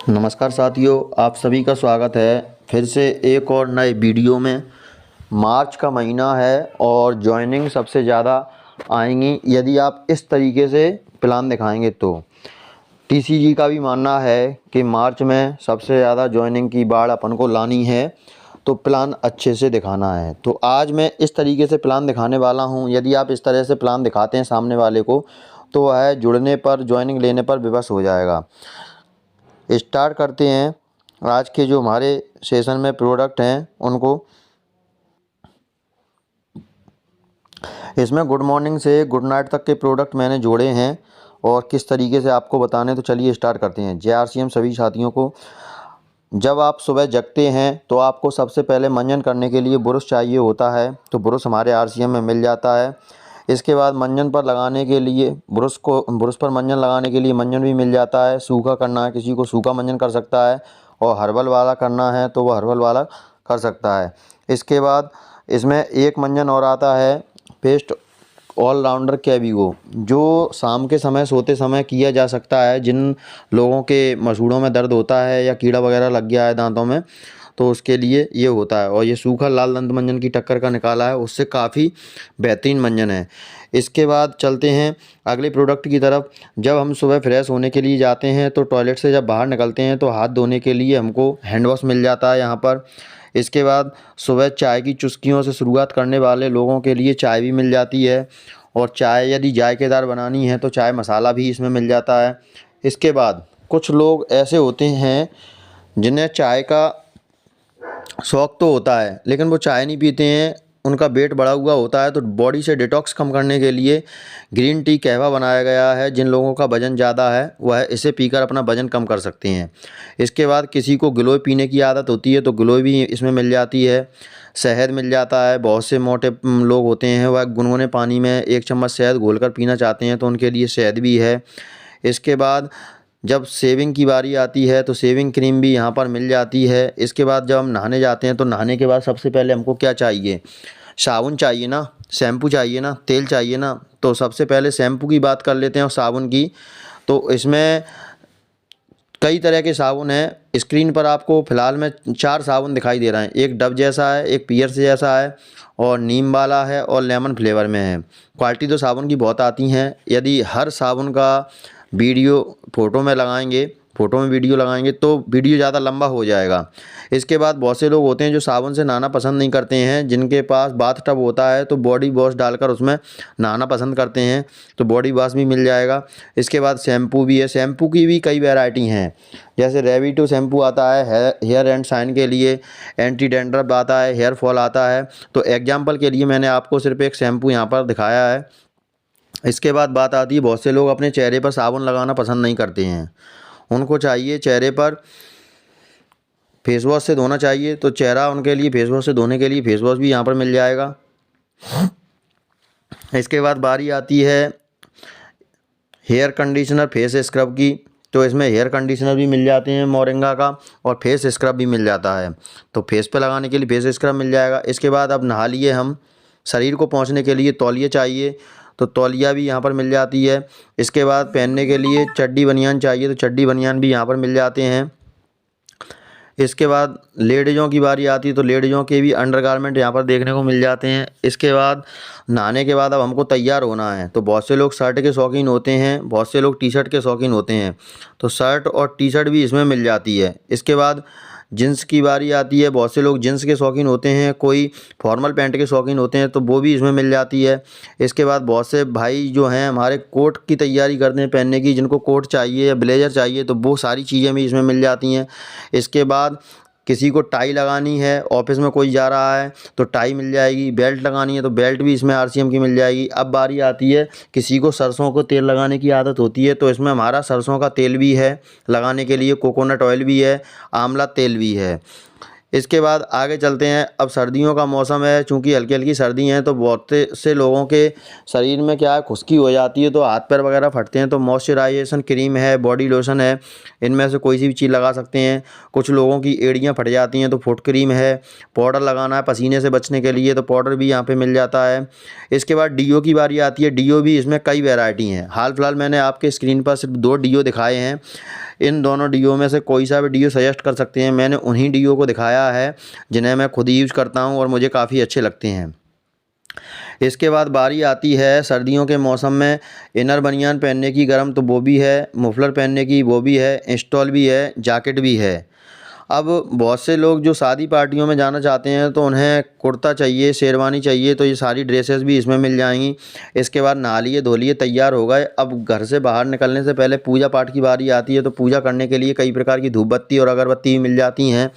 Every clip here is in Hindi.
नमस्कार साथियों, आप सभी का स्वागत है फिर से एक और नए वीडियो में। मार्च का महीना है और जॉइनिंग सबसे ज़्यादा आएंगी यदि आप इस तरीके से प्लान दिखाएंगे तो। टीसीजी का भी मानना है कि मार्च में सबसे ज़्यादा जॉइनिंग की बाढ़ अपन को लानी है, तो प्लान अच्छे से दिखाना है। तो आज मैं इस तरीके से प्लान दिखाने वाला हूं। यदि आप इस तरह से प्लान दिखाते हैं सामने वाले को, तो वह जुड़ने पर, जॉइनिंग लेने पर विवश हो जाएगा। स्टार्ट करते हैं आज के जो हमारे सेशन में प्रोडक्ट हैं उनको। इसमें गुड मॉर्निंग से गुड नाइट तक के प्रोडक्ट मैंने जोड़े हैं और किस तरीके से आपको बताने, तो चलिए स्टार्ट करते हैं। जय आरसीएम सभी साथियों को। जब आप सुबह जगते हैं तो आपको सबसे पहले मंजन करने के लिए ब्रश चाहिए होता है, तो ब्रश हमारे आरसीएम में मिल जाता है। इसके बाद मंजन पर लगाने के लिए ब्रश पर मंजन लगाने के लिए मंजन भी मिल जाता है। सूखा करना है किसी को, सूखा मंजन कर सकता है, और हर्बल वाला करना है तो वह हर्बल वाला कर सकता है। इसके बाद इसमें एक मंजन और आता है, पेस्ट ऑलराउंडर कैविगो, जो शाम के समय सोते समय किया जा सकता है। जिन लोगों के मसूड़ों में दर्द होता है या कीड़ा वगैरह लग गया है दांतों में, तो उसके लिए ये होता है। और ये सूखा लाल दंत मंजन की टक्कर का निकाला है, उससे काफ़ी बेहतरीन मंजन है। इसके बाद चलते हैं अगले प्रोडक्ट की तरफ। जब हम सुबह फ्रेश होने के लिए जाते हैं तो टॉयलेट से जब बाहर निकलते हैं तो हाथ धोने के लिए हमको हैंड वॉश मिल जाता है यहाँ पर। इसके बाद सुबह चाय की चुस्कियों से शुरुआत करने वाले लोगों के लिए चाय भी मिल जाती है, और चाय यदि जायकेदार बनानी है तो चाय मसाला भी इसमें मिल जाता है। इसके बाद कुछ लोग ऐसे होते हैं जिन्हें चाय का शौक़ तो होता है लेकिन वो चाय नहीं पीते हैं, उनका वेट बढ़ा हुआ होता है, तो बॉडी से डिटॉक्स कम करने के लिए ग्रीन टी कहवा बनाया गया है। जिन लोगों का वज़न ज़्यादा है वह इसे पीकर अपना वज़न कम कर सकते हैं। इसके बाद किसी को गिलोय पीने की आदत होती है तो गिलोय भी इसमें मिल जाती है। शहद मिल जाता है, बहुत से मोटे लोग होते हैं वह गुनगुने पानी में 1 चम्मच शहद घोलकर पीना चाहते हैं तो उनके लिए शहद भी है। इसके बाद जब शेविंग की बारी आती है तो शेविंग क्रीम भी यहाँ पर मिल जाती है। इसके बाद जब हम नहाने जाते हैं तो नहाने के बाद सबसे पहले हमको क्या चाहिए, साबुन चाहिए ना, शैम्पू चाहिए ना, तेल चाहिए ना। तो सबसे पहले शैम्पू की बात कर लेते हैं और साबुन की। तो इसमें कई तरह के साबुन हैं। स्क्रीन पर आपको फ़िलहाल में 4 साबुन दिखाई दे रहे हैं। एक डव जैसा है, एक पियर्स जैसा है, और नीम वाला है, और लेमन फ्लेवर में है। क्वालिटी तो साबुन की बहुत आती हैं। यदि हर साबुन का वीडियो फ़ोटो में वीडियो लगाएंगे तो वीडियो ज़्यादा लंबा हो जाएगा। इसके बाद बहुत से लोग होते हैं जो साबुन से नहाना पसंद नहीं करते हैं, जिनके पास बाथ टब होता है तो बॉडी वॉश डालकर उसमें नहाना पसंद करते हैं, तो बॉडी वॉश भी मिल जाएगा। इसके बाद शैम्पू भी है। शैम्पू की भी कई वैरायटी हैं, जैसे रेविटो शैम्पू आता है हेयर एंड शाइन के लिए, एंटी डैंड्रफ आता है, हेयर फॉल आता है। तो एग्जाम्पल के लिए मैंने आपको सिर्फ एक शैम्पू यहाँ पर दिखाया है। इसके बाद बात आती है, बहुत से लोग अपने चेहरे पर साबुन लगाना पसंद नहीं करते हैं, उनको चाहिए चेहरे पर फेस वॉश से धोना चाहिए, तो चेहरा उनके लिए फेस वॉश से धोने के लिए फेस वॉश भी यहाँ पर मिल जाएगा। इसके बाद बारी आती है हेयर कंडीशनर फेस स्क्रब की, तो इसमें हेयर कंडीशनर भी मिल जाते हैं मोरिंगा का, और फेस स्क्रब भी मिल जाता है, तो फेस पे लगाने के लिए फेस स्क्रब मिल जाएगा। इसके बाद अब नहा लिए हम, शरीर को पोंछने के लिए तौलिया चाहिए, तो तौलिया भी यहाँ पर मिल जाती है। इसके बाद पहनने के लिए चड्डी बनियान चाहिए, तो चड्डी बनियान भी यहाँ पर मिल जाते हैं। इसके बाद लेडीज़ों की बारी आती है, तो लेडीज़ों के भी अंडरगारमेंट यहाँ पर देखने को मिल जाते हैं। इसके बाद नहाने के बाद अब हमको तैयार होना है, तो बहुत से लोग शर्ट के शौकीन होते हैं, बहुत से लोग टी शर्ट के शौकीन होते हैं, तो शर्ट और टी शर्ट भी इसमें मिल जाती है। इसके बाद जीन्स की बारी आती है, बहुत से लोग जीन्स के शौकीन होते हैं, कोई फॉर्मल पैंट के शौकीन होते हैं, तो वो भी इसमें मिल जाती है। इसके बाद बहुत से भाई जो हैं हमारे कोट की तैयारी करते हैं पहनने की, जिनको कोट चाहिए या ब्लेज़र चाहिए, तो वो सारी चीज़ें भी इसमें मिल जाती हैं। इसके बाद किसी को टाई लगानी है, ऑफिस में कोई जा रहा है तो टाई मिल जाएगी, बेल्ट लगानी है तो बेल्ट भी इसमें आरसीएम की मिल जाएगी। अब बारी आती है, किसी को सरसों को तेल लगाने की आदत होती है, तो इसमें हमारा सरसों का तेल भी है लगाने के लिए, कोकोनट ऑयल भी है, आंवला तेल भी है। इसके बाद आगे चलते हैं। अब सर्दियों का मौसम है, चूँकि हल्की हल्की सर्दी हैं तो बहुत से लोगों के शरीर में क्या है, खुश्की हो जाती है, तो हाथ पैर वगैरह फटते हैं, तो मॉइस्चराइजेशन क्रीम है, बॉडी लोशन है, इनमें से कोई सी भी चीज़ लगा सकते हैं। कुछ लोगों की एड़ियाँ फट जाती हैं तो फुट क्रीम है। पाउडर लगाना है पसीने से बचने के लिए, तो पाउडर भी यहाँ पर मिल जाता है। इसके बाद डीओ की बारी आती है। डीओ भी इसमें कई वेराइटी हैं। हाल फिलहाल मैंने आपके स्क्रीन पर सिर्फ 2 डीओ दिखाए हैं। इन दोनों डीओ में से कोई सा भी डीओ सजेस्ट कर सकते हैं। मैंने उन्हीं डीओ को दिखाया है जिन्हें मैं खुद ही यूज़ करता हूँ और मुझे काफ़ी अच्छे लगते हैं। इसके बाद बारी आती है सर्दियों के मौसम में इनर बनियान पहनने की, गर्म तो वो भी है, मफलर पहनने की वो भी है, इंस्टॉल भी है, जैकेट भी है। अब बहुत से लोग जो शादी पार्टियों में जाना चाहते हैं तो उन्हें कुर्ता चाहिए, शेरवानी चाहिए, तो ये सारी ड्रेसेस भी इसमें मिल जाएंगी। इसके बाद नहा लिए धो लिए तैयार हो गए। अब घर से बाहर निकलने से पहले पूजा पाठ की बारी आती है, तो पूजा करने के लिए कई प्रकार की धूप बत्ती और अगरबत्ती भी मिल जाती हैं।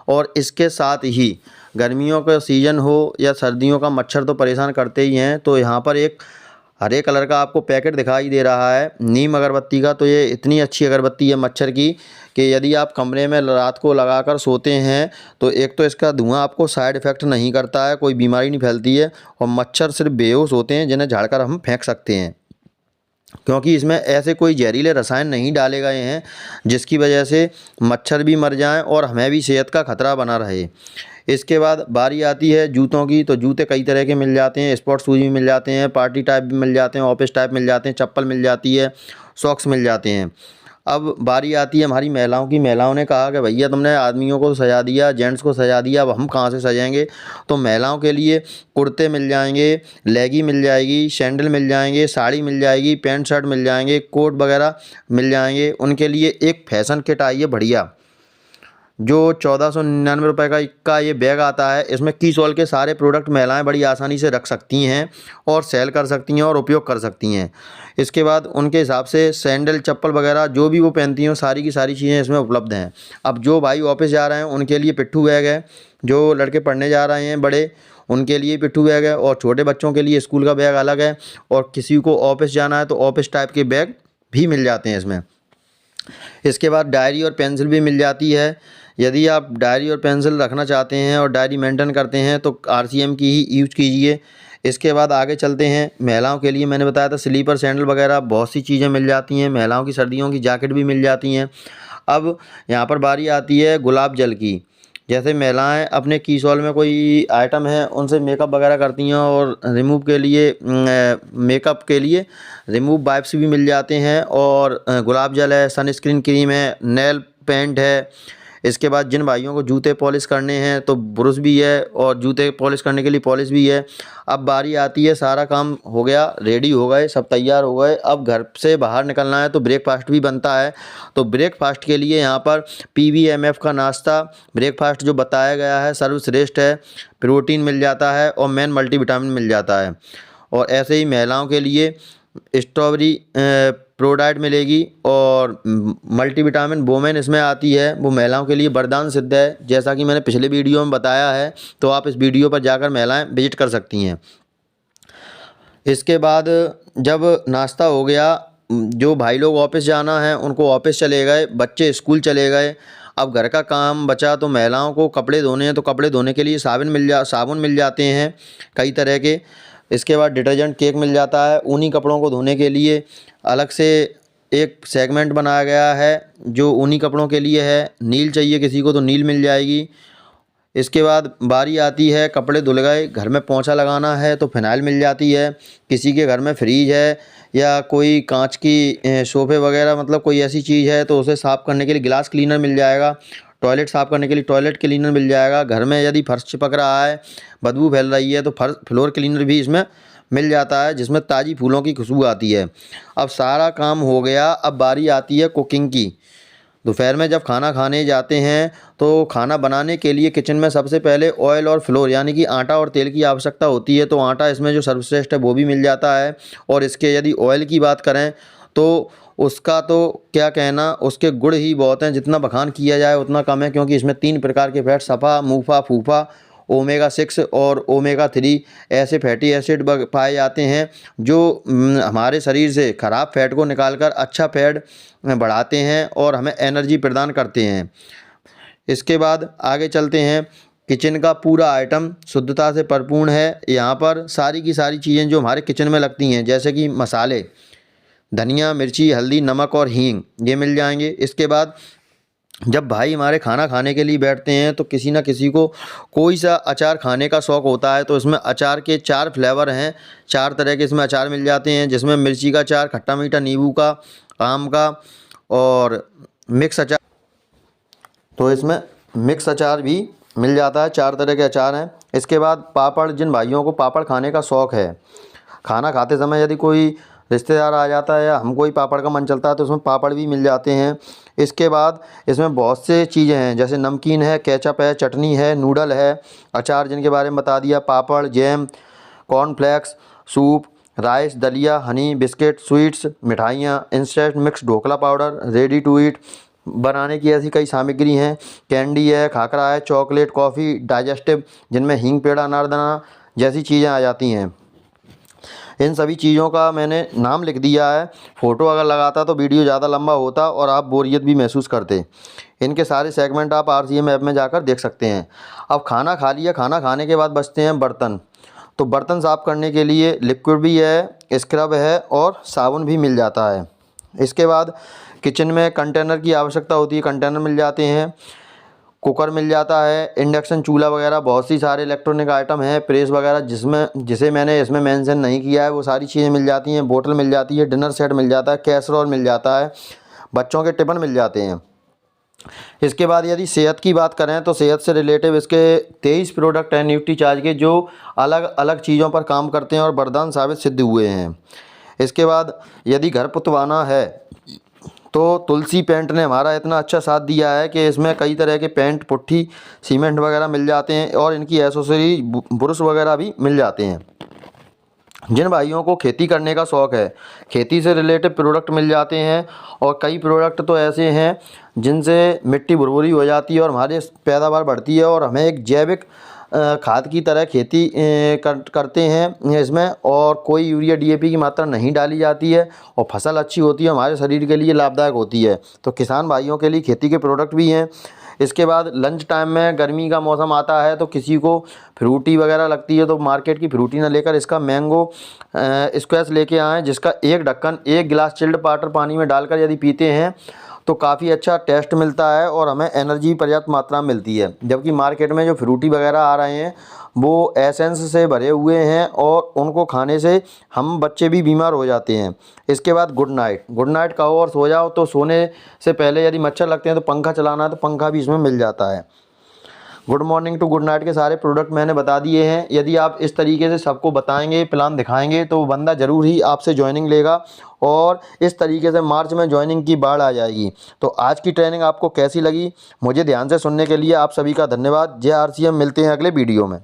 और इसके साथ ही गर्मियों का सीज़न हो या सर्दियों का, मच्छर तो परेशान करते ही हैं। तो यहाँ पर एक हरे कलर का आपको पैकेट दिखाई दे रहा है नीम अगरबत्ती का। तो ये इतनी अच्छी अगरबत्ती है मच्छर की कि यदि आप कमरे में रात को लगाकर सोते हैं तो एक तो इसका धुआं आपको साइड इफ़ेक्ट नहीं करता है, कोई बीमारी नहीं फैलती है, और मच्छर सिर्फ बेहोश होते हैं जिन्हें झाड़कर हम फेंक सकते हैं, क्योंकि इसमें ऐसे कोई जहरीले रसायन नहीं डाले गए हैं जिसकी वजह से मच्छर भी मर जाएं और हमें भी सेहत का खतरा बना रहे। इसके बाद बारी आती है जूतों की। तो जूते कई तरह के मिल जाते हैं, स्पोर्ट्स शूज भी मिल जाते हैं, पार्टी टाइप भी मिल जाते हैं, ऑफिस टाइप मिल जाते हैं, चप्पल मिल जाती है, सॉक्स मिल जाते हैं। अब बारी आती है हमारी महिलाओं की। महिलाओं ने कहा कि भैया तुमने आदमियों को सजा दिया, जेंट्स को सजा दिया, अब हम कहाँ से सजाएंगे। तो महिलाओं के लिए कुर्ते मिल जाएंगे, लेगी मिल जाएगी, सैंडल मिल जाएंगे, साड़ी मिल जाएगी, पैंट शर्ट मिल जाएंगे, कोट वगैरह मिल जाएंगे। उनके लिए एक फैशन किट आई है बढ़िया, जो 1499 रुपये का ये बैग आता है। इसमें कीसॉल के सारे प्रोडक्ट महिलाएं बड़ी आसानी से रख सकती हैं और सेल कर सकती हैं और उपयोग कर सकती हैं। इसके बाद उनके हिसाब से सैंडल, चप्पल वगैरह जो भी वो पहनती हैं सारी की सारी चीज़ें इसमें उपलब्ध हैं। अब जो भाई ऑफिस जा रहे हैं उनके लिए पिट्ठू बैग है, जो लड़के पढ़ने जा रहे हैं बड़े उनके लिए पिट्ठू बैग है, और छोटे बच्चों के लिए स्कूल का बैग अलग है, और किसी को ऑफिस जाना है तो ऑफिस टाइप के बैग भी मिल जाते हैं इसमें। इसके बाद डायरी और पेंसिल भी मिल जाती है। यदि आप डायरी और पेंसिल रखना चाहते हैं और डायरी मेंटेन करते हैं तो RCM की ही यूज कीजिए। इसके बाद आगे चलते हैं। महिलाओं के लिए मैंने बताया था स्लीपर, सैंडल वगैरह बहुत सी चीज़ें मिल जाती हैं। महिलाओं की सर्दियों की जैकेट भी मिल जाती हैं। अब यहाँ पर बारी आती है गुलाब जल की। जैसे महिलाएं अपने कीसॉल में कोई आइटम है उनसे मेकअप वगैरह करती हैं, और रिमूव के लिए मेकअप के लिए रिमूव वाइप्स भी मिल जाते हैं, और गुलाब जल है, सनस्क्रीन क्रीम है, नेल पेंट है। इसके बाद जिन भाइयों को जूते पॉलिश करने हैं तो ब्रश भी है, और जूते पॉलिश करने के लिए पॉलिश भी है। अब बारी आती है, सारा काम हो गया, रेडी हो गए, सब तैयार हो गए, अब घर से बाहर निकलना है तो ब्रेकफास्ट भी बनता है। तो ब्रेकफास्ट के लिए यहाँ पर PVMF का नाश्ता ब्रेकफास्ट जो बताया गया है सर्वश्रेष्ठ है। प्रोटीन मिल जाता है और मेन मल्टीविटामिन मिल जाता है। और ऐसे ही महिलाओं के लिए स्ट्रॉबेरी प्रोडाइट मिलेगी, और मल्टीविटामिन वोमेन इसमें आती है, वो महिलाओं के लिए वरदान सिद्ध है, जैसा कि मैंने पिछले वीडियो में बताया है। तो आप इस वीडियो पर जाकर महिलाएं विजिट कर सकती हैं। इसके बाद जब नाश्ता हो गया, जो भाई लोग ऑफिस जाना है उनको ऑफिस चले गए, बच्चे स्कूल चले गए। अब घर का काम बचा तो महिलाओं को कपड़े धोने हैं, तो कपड़े धोने के लिए साबुन मिल जाते हैं कई तरह के। इसके बाद डिटर्जेंट केक मिल जाता है। ऊनी कपड़ों को धोने के लिए अलग से एक सेगमेंट बनाया गया है जो ऊनी कपड़ों के लिए है। नील चाहिए किसी को तो नील मिल जाएगी। इसके बाद बारी आती है कपड़े धुल गए, घर में पोंछा लगाना है तो फिनाइल मिल जाती है। किसी के घर में फ्रीज है या कोई कांच की सोफे वगैरह, मतलब कोई ऐसी चीज़ है तो उसे साफ़ करने के लिए गिलास क्लीनर मिल जाएगा। टॉयलेट साफ़ करने के लिए टॉयलेट क्लीनर मिल जाएगा। घर में यदि फर्श चिपक रहा है, बदबू फैल रही है तो फ्लोर क्लीनर भी इसमें मिल जाता है, जिसमें ताज़ी फूलों की खुशबू आती है। अब सारा काम हो गया, अब बारी आती है कुकिंग की। दोपहर में जब खाना खाने जाते हैं तो खाना बनाने के लिए किचन में सबसे पहले ऑयल और फ्लोर यानी कि आटा और तेल की आवश्यकता होती है। तो आटा इसमें जो सर्वश्रेष्ठ है वो भी मिल जाता है। और इसके यदि ऑयल की बात करें तो उसका तो क्या कहना, उसके गुण ही बहुत हैं, जितना बखान किया जाए उतना कम है, क्योंकि इसमें 3 प्रकार के फैट सफ़ा, मूफा, फूफा, ओमेगा 6 और ओमेगा 3 ऐसे फैटी एसिड पाए जाते हैं जो हमारे शरीर से ख़राब फैट को निकालकर अच्छा फैट बढ़ाते हैं और हमें एनर्जी प्रदान करते हैं। इसके बाद आगे चलते हैं। किचन का पूरा आइटम शुद्धता से परिपूर्ण है। यहाँ पर सारी की सारी चीज़ें जो हमारे किचन में लगती हैं, जैसे कि मसाले, धनिया, मिर्ची, हल्दी, नमक और हींग, ये मिल जाएंगे। इसके बाद जब भाई हमारे खाना खाने के लिए बैठते हैं तो किसी न किसी को कोई सा अचार खाने का शौक़ होता है। तो इसमें अचार के 4 फ्लेवर हैं, 4 तरह के इसमें अचार मिल जाते हैं, जिसमें मिर्ची का अचार, खट्टा मीठा, नींबू का, आम का और मिक्स अचार, तो इसमें मिक्स अचार भी मिल जाता है। 4 तरह के अचार हैं। इसके बाद पापड़, जिन भाइयों को पापड़ खाने का शौक़ है, खाना खाते समय यदि कोई रिश्तेदार आ जाता है या हमको ही पापड़ का मन चलता है तो उसमें पापड़ भी मिल जाते हैं। इसके बाद इसमें बहुत से चीज़ें हैं, जैसे नमकीन है, केचप है, चटनी है, नूडल है, अचार जिनके बारे में बता दिया, papad, jam, cornflakes, soup, rice, दलिया, हनी, बिस्किट, स्वीट्स, मिठाइयाँ, instant mix dhokla powder, ready to eat बनाने की ऐसी कई सामग्री हैं। कैंडी है, खाकरा है, चॉकलेट, कॉफ़ी, डाइजेस्टिव जिनमें हींग, पेड़ा, अनारदाना जैसी चीज़ें आ जाती हैं। इन सभी चीज़ों का मैंने नाम लिख दिया है। फ़ोटो अगर लगाता तो वीडियो ज़्यादा लंबा होता और आप बोरियत भी महसूस करते। इनके सारे सेगमेंट आप RCM ऐप में जाकर देख सकते हैं। अब खाना खा लिया, खाना खाने के बाद बचते हैं बर्तन। तो बर्तन साफ़ करने के लिए लिक्विड भी है, स्क्रब है और साबुन भी मिल जाता है। इसके बाद किचन में कंटेनर की आवश्यकता होती है, कंटेनर मिल जाते हैं, कुकर मिल जाता है, इंडक्शन चूल्हा वगैरह बहुत सी सारे इलेक्ट्रॉनिक आइटम हैं, प्रेस वगैरह जिसे मैंने इसमें मेंशन नहीं किया है वो सारी चीज़ें मिल जाती हैं। बोतल मिल जाती है, डिनर सेट मिल जाता है, कैसरोल मिल जाता है, बच्चों के टिफ़िन मिल जाते हैं। इसके बाद यदि सेहत की बात करें तो सेहत से रिलेटिव इसके 23 प्रोडक्ट हैं न्यूट्रीचार्ज के, जो अलग अलग चीज़ों पर काम करते हैं और वरदान साबित सिद्ध हुए हैं। इसके बाद यदि घर पुतवाना है तो तुलसी पेंट ने हमारा इतना अच्छा साथ दिया है कि इसमें कई तरह के पेंट, पुट्टी, सीमेंट वगैरह मिल जाते हैं और इनकी एसेसरी ब्रश वगैरह भी मिल जाते हैं। जिन भाइयों को खेती करने का शौक़ है, खेती से रिलेटेड प्रोडक्ट मिल जाते हैं और कई प्रोडक्ट तो ऐसे हैं जिनसे मिट्टी भुरभुरी हो जाती है और हमारी पैदावार बढ़ती है और हमें एक जैविक खाद की तरह खेती करते हैं इसमें, और कोई यूरिया DAP की मात्रा नहीं डाली जाती है और फसल अच्छी होती है, हमारे शरीर के लिए लाभदायक होती है। तो किसान भाइयों के लिए खेती के प्रोडक्ट भी हैं। इसके बाद लंच टाइम में गर्मी का मौसम आता है तो किसी को फ्रूटी वगैरह लगती है तो मार्केट की फ्रूटी ना लेकर इसका मैंगो स्क्वैश लेके आएँ, जिसका एक ढक्कन 1 गिलास चिल्ड वाटर पानी में डालकर यदि पीते हैं तो काफ़ी अच्छा टेस्ट मिलता है और हमें एनर्जी पर्याप्त मात्रा में मिलती है। जबकि मार्केट में जो फ्रूटी वगैरह आ रहे हैं वो एसेंस से भरे हुए हैं और उनको खाने से हम बच्चे भी बीमार हो जाते हैं। इसके बाद गुड नाइट कहो और सो जाओ। तो सोने से पहले यदि मच्छर लगते हैं तो पंखा चलाना है तो पंखा भी इसमें मिल जाता है। Good morning to good night के सारे प्रोडक्ट मैंने बता दिए हैं। यदि आप इस तरीके से सबको बताएंगे, प्लान दिखाएंगे तो बंदा ज़रूर ही आपसे ज्वाइनिंग लेगा और इस तरीके से मार्च में ज्वाइनिंग की बाढ़ आ जाएगी। तो आज की ट्रेनिंग आपको कैसी लगी, मुझे ध्यान से सुनने के लिए आप सभी का धन्यवाद। जय RCM, मिलते हैं अगले वीडियो में।